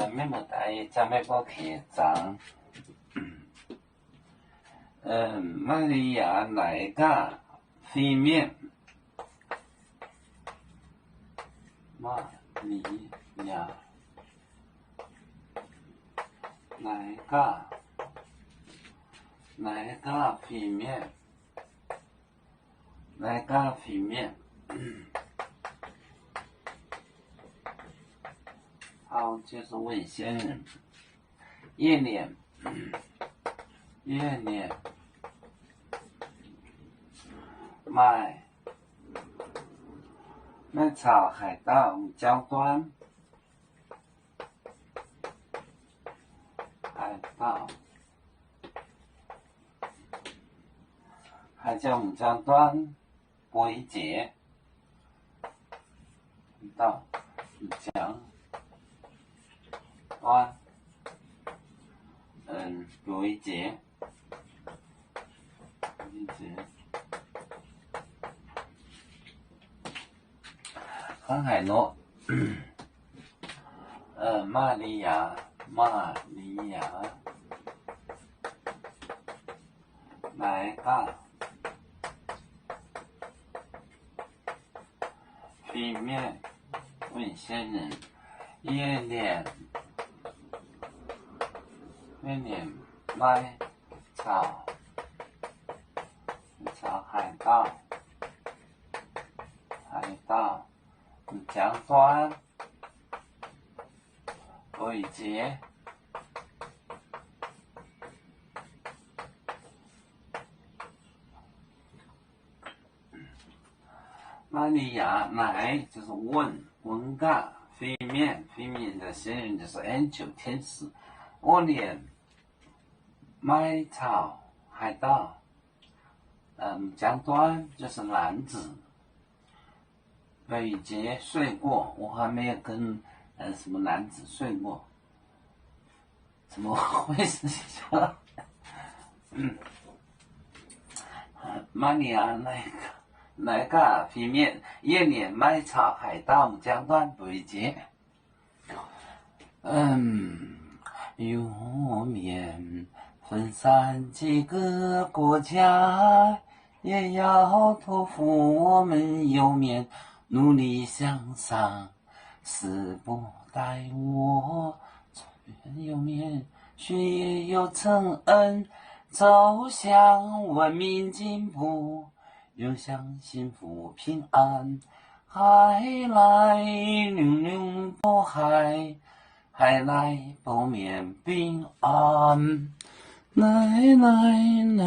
咩么大咱们过去长。玛利亚来个飞面，玛利亚来个飞面，来个飞面。好，就是问仙人，夜脸，卖草海盗交端，海叫交端，归结，到讲端，归结。航海诺，玛利亚，来个飞面问仙人，夜脸卖草海盗江端归结。玛利亚来就是问个飞面的仙人就是 angel 天使，我脸卖草海盗，江端就是男子，北捷睡过，我还没有跟什么男子睡过，怎么会是说玛利亚来个飞面，夜脸卖草海盗江端北捷。有面分散几个国家，也要托付我们有面努力向上，死不待我有面学业有承恩，走向文明进步，又向幸福平安。海来流流过海，海来不免平安。来